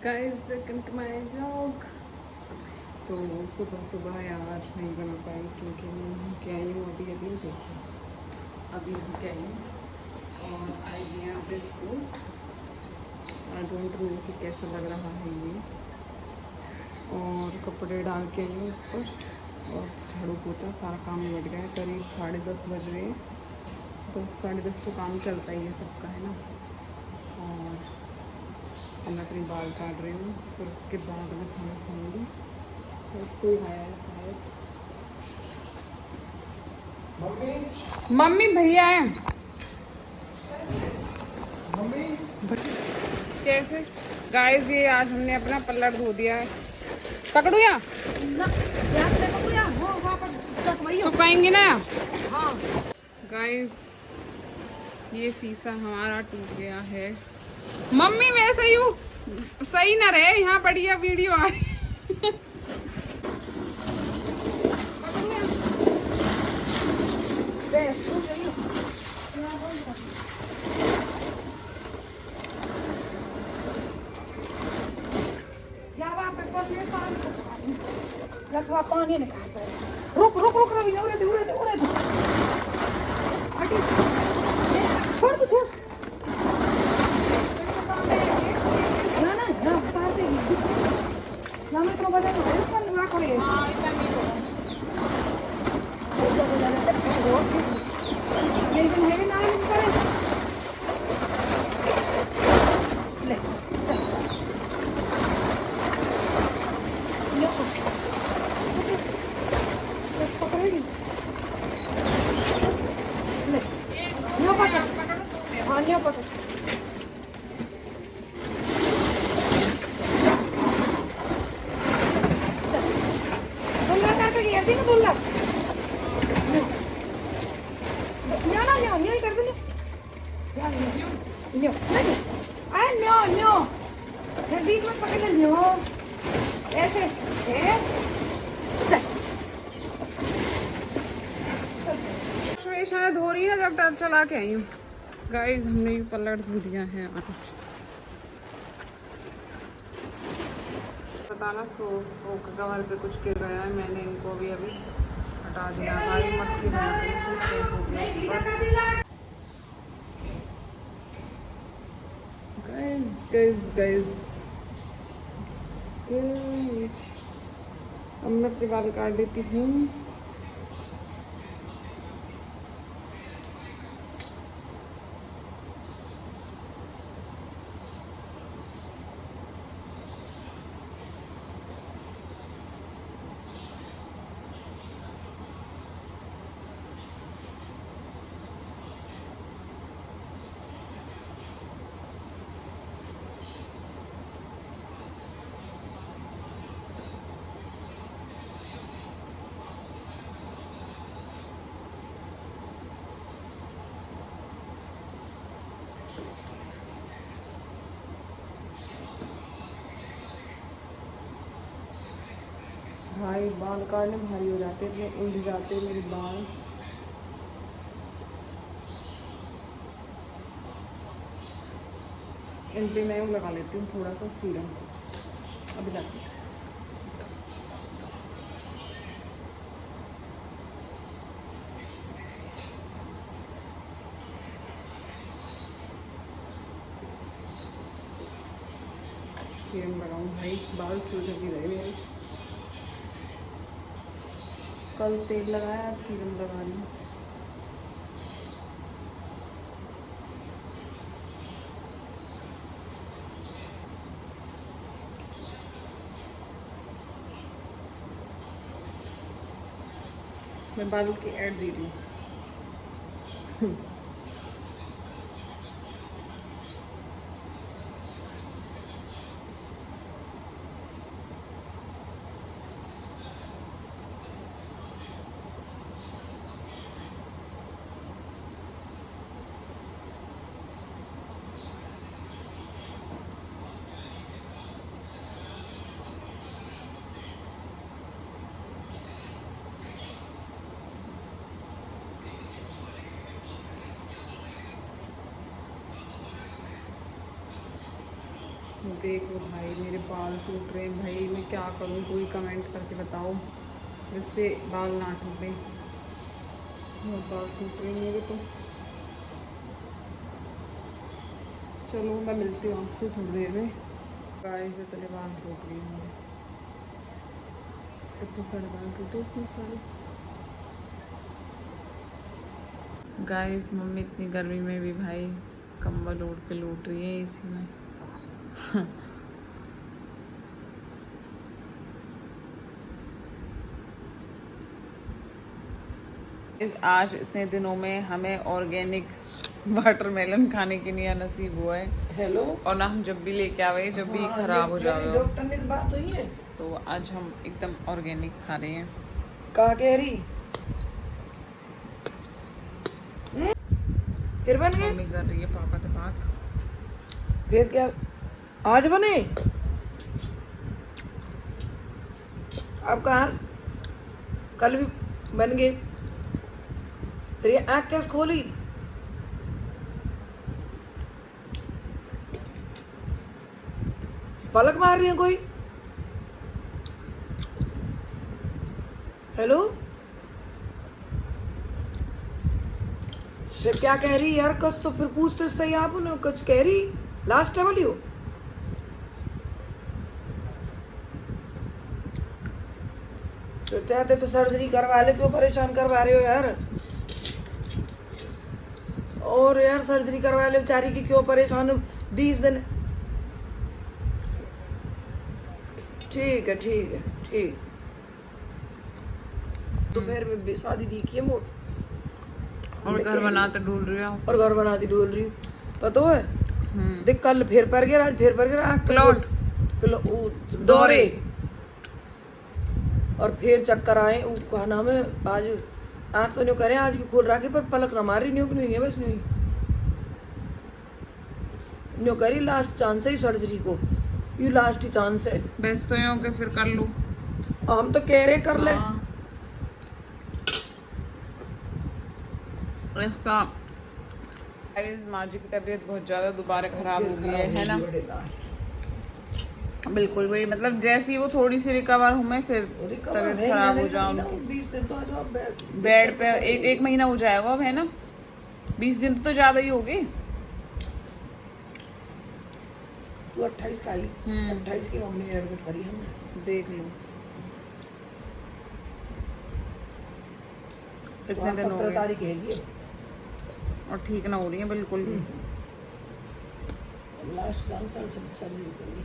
Guys welcome to my vlog. तो सुबह सुबह यार नहीं बना पाई क्योंकि मैं क्या आई हूँ अभी देखो अभी क्या आई हूँ और आई गया this suit. I don't know कि कैसा लग रहा है ये। और कपड़े डाल के आई हूँ ऊपर और झाड़ू पोछा सारा काम निपट गया है। करीब 10:30 बज रहे हैं। 10 साढ़े 10 तो काम चलता ही है सबका, है ना। और मैं अपने बाल काट रही हूँ, फिर उसके बाद मैं खाना खाऊंगी। और कोई आया है शायद। मम्मी भैया है। कैसे गाइस, ये आज हमने अपना पल्लड़ धो दिया है। पकड़ू या सुखाएंगे ना। हाँ गाइस, ये शीशा हमारा टूट गया है। मम्मी वैसे ही सही ना रहे, यहाँ बढ़िया वीडियो आ रही। पानी निकालता है। रुक रुक रुक रवि, उड़े दे उड़े दे उड़े दे। छोड़ दो छोड़। ना ना ना उतार दे। ना मैं तो बजा नहीं है, पर ना करे। हां इतना नहीं होगा। तो बजा ले तो लेकिन है ना नहीं करे। ले चल लो बस पकड़ेगी। ले लो पकड़। हाँ लो पकड़। बीच में पकड़ ले ऐसे शायद हो रही है जब डर चला के आई हूँ। गाइस हमने भी पल्लड़ धो दिया है आज। बताना सो कवर पे कुछ गिर गया है, मैंने इनको अभी हटा दिया। हमारी मक्खी अब मैं अपने बाल काट देती हूँ। भाई बाल काटने भारी हो जाते हैं, उलझ जाते हैं मेरे बाल। इन पे मैं लगा लेती हूँ थोड़ा सा सीरम। अभी जाती हूँ। सीरम लगाऊँ भाई, बाल सूज भी रहे मेरे। कल तेल लगाया, आज सीरम लगा रही हूँ। मैं बालों की ऐड दे रही हूँ। देखो भाई मेरे बाल टूट रहे हैं भाई, मैं क्या करूँ, कोई कमेंट करके बताओ जिससे बाल ना टूटे। बहुत बाल टूट रहे हैं मेरे तो। चलो मैं मिलती हूँ आपसे थोड़ी देर में। गाइस इतने बाल टूट रहे हैं, इतने सारे बाल टूटे, इतने सारे। गाइस मम्मी इतनी गर्मी में भी भाई कंबल ओढ़ के लूट रही है एसी में। आज इतने दिनों में हमें ऑर्गेनिक वाटरमेलन खाने के लिए नसीब हुआ है। हेलो। और ना हम जब भी लेके आवे, जब भी खराब हो जावे, डॉक्टर ने बात हुई है तो आज हम एकदम ऑर्गेनिक खा रहे हैं। कहा कह रही फिर बन गए? मम्मी कर रही है पापा से बात। फिर क्या आज बने? अब कहा कल भी बन गए, फिर ये आँख कैसे खोली? पलक मार रही है कोई? हेलो। फिर क्या कह रही यार? कस तो फिर पूछते सही आप ना, कुछ कह रही लास्ट वाली हो? तो कहते तो सर्जरी करवा ले, क्यों परेशान करवा रहे हो यार? और यार सर्जरी करवा ले बेचारी की, क्यों परेशान हो? 20 दिन। ठीक है ठीक है ठीक। दोपहर में भी शादी देखी है मोट, और घर बनाते ढूंढ रही हूँ, और घर बनाती ढूंढ रही हूँ, पता है? देख कल फिर पर गया, आज फिर पर गया, दौरे, और फिर चक्कर आए। वो कहा नाम है, आज आँख तो नहीं करे, आज भी खोल रखी पर पलक ना मारी, नहीं है बस नहीं न्यू करी। लास्ट चांस है सर्जरी को, ये लास्ट ही चांस है। बेस्ट तो यूँ के फिर कर लूँ। हम तो कह रहे कर ले। इसका माँ जी की तबीयत बहुत ज़्यादा दोबारा खराब हो गई है ना? बिल्कुल वही, मतलब जैसे ही वो थोड़ी सी रिकवर हुए फिर तबीयत खराब हो जाए उनकी। 20 दिन तो आज बेड पे एक महीना हो जाएगा अब, है ना? 20 दिन तो ज़्यादा ही होगी। तो 28 का आई, 28 की मम्मी ने एडमिट करी हमने। देख लो कितने दिन हो 17 गए तारीख है और ठीक ना हो रही है बिल्कुल भी। लास्ट चांस सर्जरी करी।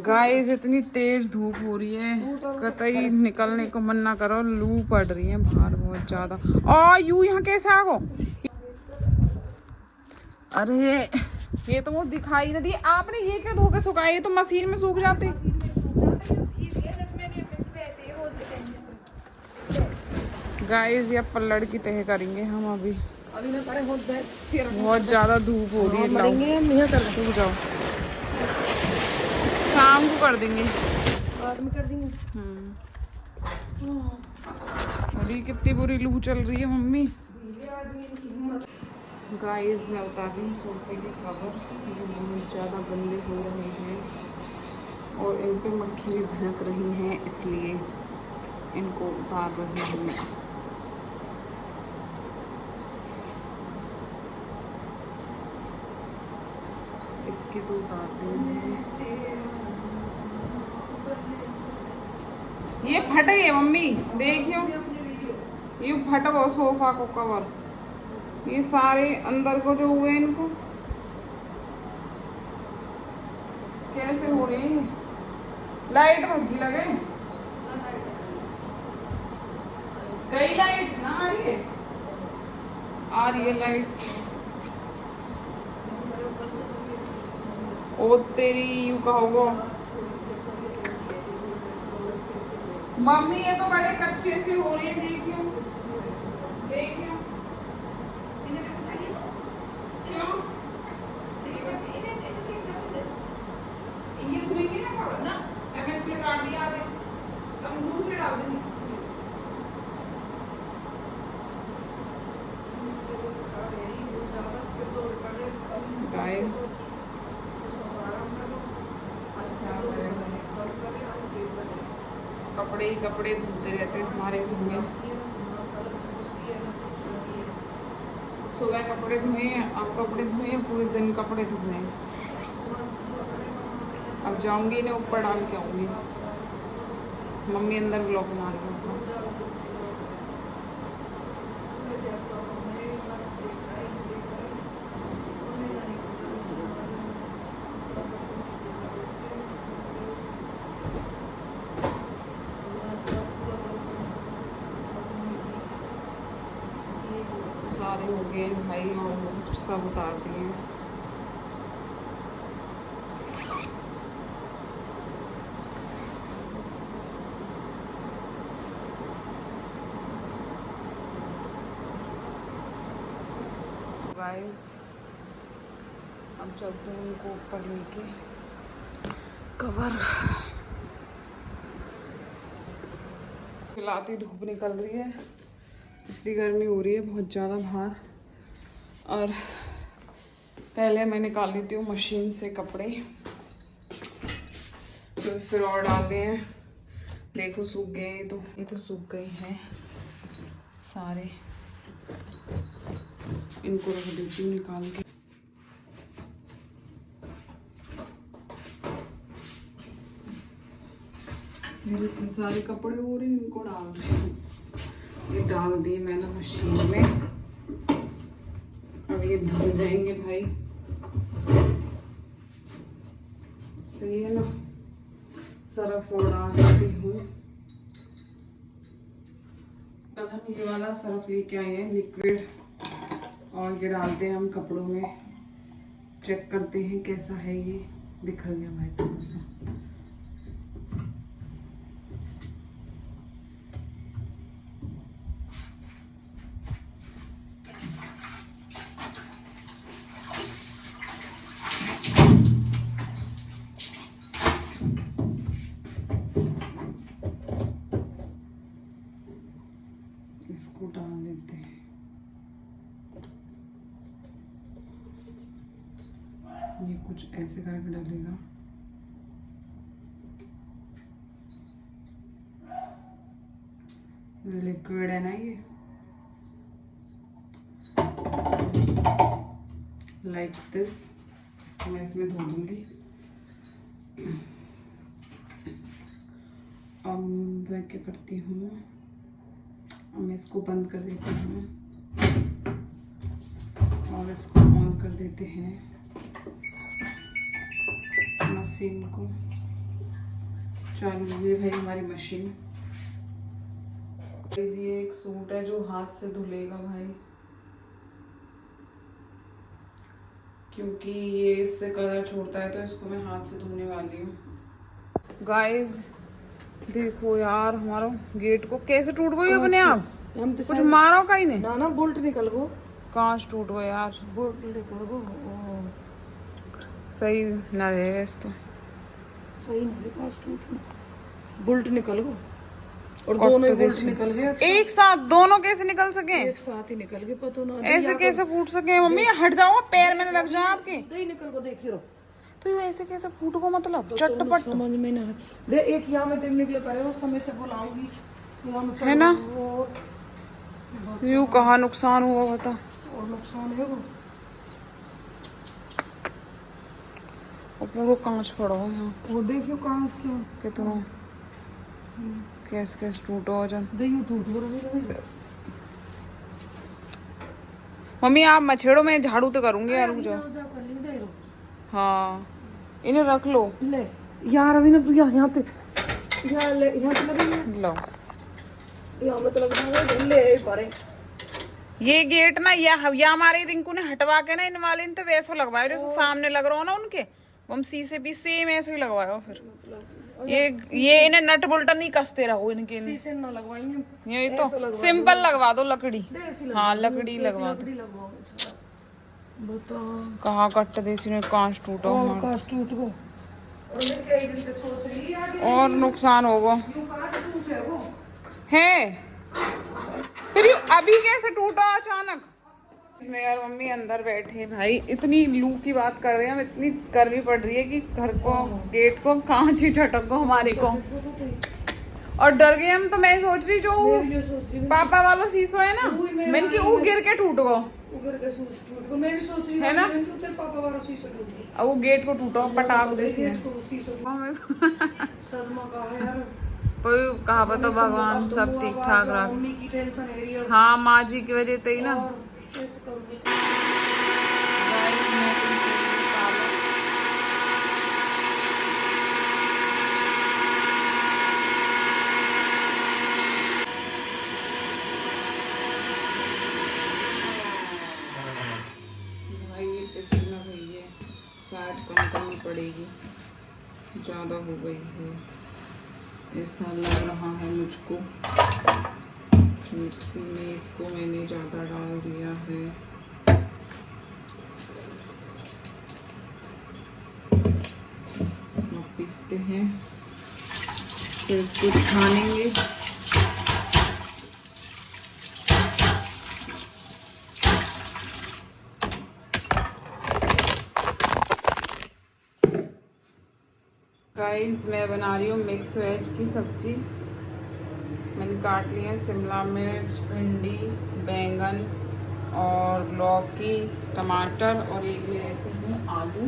गाइस इतनी तेज धूप हो रही है, कतई निकलने को मन ना करो, लू पड़ रही है बाहर बहुत ज्यादा। और यू यहाँ कैसे आ गो? अरे ये तो वो दिखाई नहीं दी आपने, ये क्यों धो के सुखाए? ये तो मशीन में सूख जाते। गाइस ये पल्लड़ की तह करेंगे हम अभी ना करे, बहुत ज्यादा धूप हो रही है। रुक जाओ, शाम को कर देंगे, बाद में कर देंगे। और ये कितनी बुरी लू चल रही है मम्मी। गाइस मैं उतार रही हूँ सोफे की कवर, ये बहुत ज़्यादा गंदे हो रहे हैं और इन पे मक्खी भी भनक रही हैं, इसलिए इनको उतार रही हूँ। इसके तो उतारते हैं। ये फट गई मम्मी, देखियो ये फट गो सोफा को कवर, ये सारे अंदर को जो हुए इनको कैसे हो रही है? लाइट भट्टी लगे गई, लाइट ना आ रही है, आ रही है लाइट। ओ तेरी यू कहोगो मम्मी, ये तो बड़े कच्चे से हो रही है, देखियो देखियो क्यों ये धुएंगे ना खबर ना, मैंने इसलिए काट दिया है, तब दूसरे डाल देंगे। कपड़े ही कपड़े धुलते रहते हैं हमारे घर में। सुबह कपड़े धुए, अब कपड़े धुए, पूरे दिन कपड़े धुए। अब जाऊंगी इन्हें ऊपर डाल के आऊंगी। मम्मी अंदर ब्लॉक मार रही है। सारे हो गए भाई और सब उतार दिए। गाइस अब चलते हैं उनको ऊपर लेके। कवर खिलाती धूप निकल रही है, इतनी गर्मी हो रही है बहुत ज़्यादा बाहर। और पहले मैं निकाल लेती हूँ मशीन से कपड़े, फिर और डाल दिए हैं। देखो सूख गए, तो ये तो सूख गए हैं सारे। इनको रख देती हूँ निकाल के। मेरे इतने सारे कपड़े हो रहे हैं, इनको डाल रही हूँ। ये डाल दिए मैंने मशीन में, अब ये धुल जाएंगे भाई। सही है ना। सर्फ और डाल देती हूँ। कल हम ये वाला सर्फ लेके आए हैं लिक्विड, और ये डालते हैं हम कपड़ों में। चेक करते हैं कैसा है। ये बिखर गया भाई थोड़ा सा। इसको डाल देते हैं। ये कुछ ऐसे करके डालेगा। लिक्विड है ना ये, लाइक दिस। इसको मैं इसमें धो दूंगी। अब मैं क्या करती हूँ, अब मैं इसको बंद कर देती हूँ और इसको ऑन कर देते हैं मशीन को। चालू हुई भाई हमारी मशीन। ये एक सूट है जो हाथ से धुलेगा भाई, क्योंकि ये इससे कलर छोड़ता है, तो इसको मैं हाथ से धोने वाली हूँ। गाइस देखो यार, हमारा गेट को कैसे टूट गई अपने आप। हम तो कुछ मारो का ही नहीं ना बोल्ट निकल गो। कांच टूट गया यार। बोल्ट निकल गो। सही ना रहे तो सही नहीं, कांच टूट, बोल्ट निकल गो। और दोनों बोल्ट निकल गए एक साथ। दोनों कैसे निकल सके? एक साथ ही निकल गए, पता ना ऐसे कैसे फूट सके? मम्मी हट जाओ, पैर में लग जाए आपके। नहीं निकल गो, देख रो। तो ये ऐसे कैसे फूट को मतलब चटपट समझ में ना दे। एक यहाँ में तुम निकले पड़े हो, समय तक बुलाऊंगी है ना। यूं कहाँ नुकसान हुआ बता। और नुकसान है वो, और पूरा कांच पड़ा हो यहाँ। वो देखियो कांच क्यों कितना कैसे कैसे टूटा हो जान। दे यूं टूट गया। मम्मी आप मछेड़ो, में झाड़ू तो करूंगी यार। रुक जाओ। हाँ इन्हें रख लो। ले यार अभी ना तू यहाँ पे, यहाँ ले, यहाँ पे लगे लो। यहाँ पे तो लग जाएगा। ले पारे ये गेट ना या हमारे रिंकू ने हटवा के ना इन वाले तो वैसे लगवाया जैसे सामने लग रहा हो ना उनके। हम सी भी सेम ऐसे ही लगवाया फिर। ये इन्हें नट बोल्ट नहीं कसते रहो इनके। शीशे ना लगवाएंगे, यही तो सिंपल लगवा दो लकड़ी। हाँ लकड़ी लगवा दो। कहाँ कट देसी ने कांच टूटा और कांच टूट गो। और नुकसान होगा है। फिर अभी कैसे टूटा अचानक? मैं और मम्मी अंदर बैठे भाई, इतनी लू की बात कर रहे हैं हम, इतनी गर्मी पड़ रही है कि घर को गेट को कांच ही झटक गो हमारे को, और डर गए हम। तो मैं सोच रही जो पापा वाला शीशो है ना, मैंने कि वो गिर के टूट गो, मैं भी सोच रही है ना, तेरे पापा वाला शीशो टूट गया, अब वो गेट को टूटा पटाख जैसे सदमा का है यार। कोई कहावत तो भगवान सब ठीक ठाक रख। मम्मी की टेंशन है रही है। हाँ माँ जी की वजह से ही ना। और कैसे करूँगी? भाई इसमें भैया शायद कम करनी पड़ेगी, ज़्यादा हो गई है ऐसा लग रहा है मुझको। मिक्सी में इसको मैंने ज़्यादा डाल दिया है। अब पीसते हैं, फिर इसको छानेंगे। गाइस मैं बना रही हूँ मिक्स वेज की सब्जी। मैंने काट लिया शिमला मिर्च, भिंडी, बैंगन और लौकी, टमाटर, और एक ले लेते हैं आलू।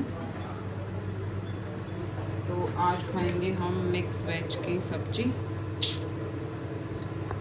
तो आज खाएंगे हम मिक्स वेज की सब्जी।